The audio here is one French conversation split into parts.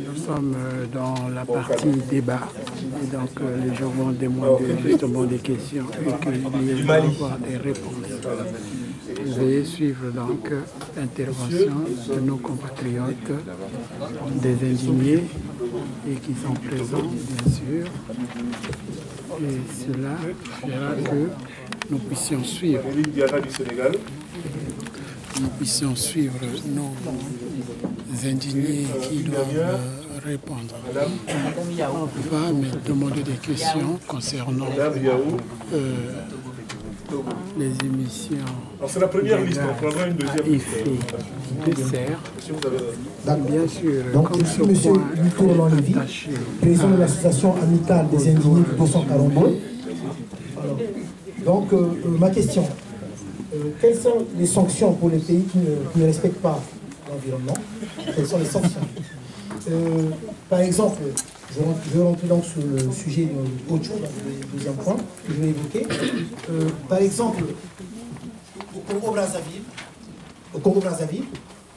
Nous sommes dans la partie débat. Et donc les gens vont demander justement des questions et qu'il va avoir des réponses. Veuillez suivre donc l'intervention de nos compatriotes, des indignés et qui sont présents bien sûr. Et cela fera que nous puissions suivre. Nous puissions suivre nos indignés qui doivent répondre. On va me demander des questions concernant les émissions. C'est la première liste, on prendra une deuxième. Effet de serre. Bien sûr, donc je suis M. Luto Lévy, président de l'association amicale des indignés du 242. Donc ma question, quelles sont les sanctions pour les pays qui ne respectent pas l'environnement? Quelles sont les sanctions? Par exemple, je vais rentrer donc sur le sujet de autre chose, le deuxième point que je vais évoquer. Par exemple, au Congo-Brazzaville,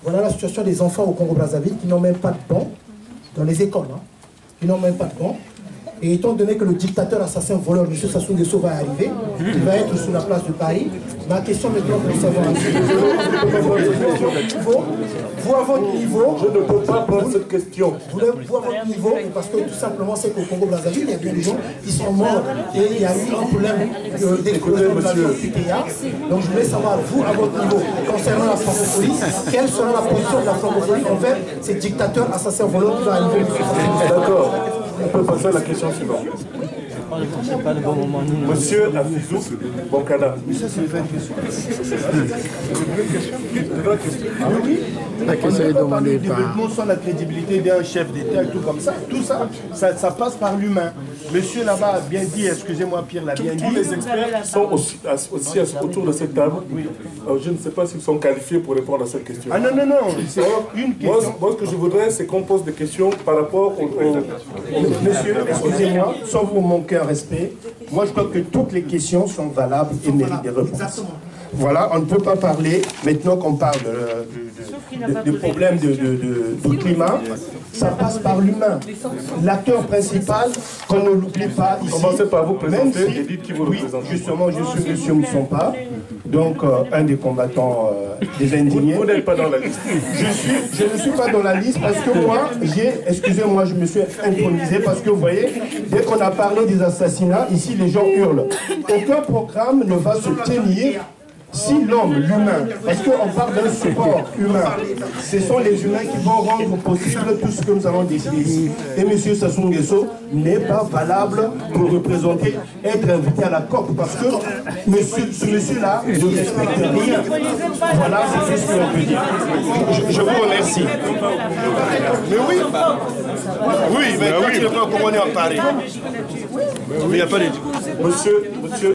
voilà la situation des enfants au Congo-Brazzaville qui n'ont même pas de banc dans les écoles, hein, qui n'ont même pas de banc. Et étant donné que le dictateur assassin voleur, M. Sassou Nguesso, va arriver, il va être sur la place de Paris, ma question maintenant pour savoir, vous à votre niveau, je ne peux pas prendre cette question. Vous à votre niveau, parce que tout simplement c'est qu'au Congo-Brazzaville, il y a bien des gens qui sont morts et il y a eu un problème d'explosion de l'avion PTA. Donc je voulais savoir, vous à votre niveau, concernant la francophonie, quelle sera la position de la francophonie envers ces dictateurs assassins voleurs qui vont arriver? D'accord. On peut passer à la question suivante. Monsieur Afizou Bonkana. La question est demandée par... développement sans la crédibilité d'un chef d'État et tout comme ça. Tout ça, ça passe par l'humain. Monsieur là-bas a bien dit, excusez-moi Pierre l'a bien dit. Tous les experts sont aussi autour de cette table. Oui. Je ne sais pas s'ils sont qualifiés pour répondre à cette question. Ah non, non, non. C'est une question. Moi, ce que je voudrais, c'est qu'on pose des questions par rapport au... Monsieur, excusez-moi, sans vous manquer un respect, moi je crois que toutes les questions sont valables et méritent des réponses. Voilà, on ne peut pas parler, maintenant qu'on parle de problèmes de climat, ça passe par l'humain. L'acteur principal, qu'on ne l'oublie pas ici. Commencez par vous présenter et dites qui vous représentez. Justement, je suis M. Moussompa, donc un des combattants des indignés. Vous n'êtes pas dans la liste. Je ne suis pas dans la liste parce que moi, excusez-moi, je me suis intronisé parce que vous voyez, dès qu'on a parlé des assassinats, ici les gens hurlent. Aucun programme ne va se tenir si l'homme, l'humain, parce qu'on parle d'un support humain, ce sont les humains qui vont rendre possible tout ce que nous avons décidé ici. Et M. Sassou Nguesso n'est pas valable pour représenter, être invité à la COP, parce que ce monsieur-là ne respecte rien. Voilà, c'est tout ce que l'on peut dire. Je vous remercie. Mais oui, oui, mais quand il n'est pas couronné en Paris, il n'y a pas de... Monsieur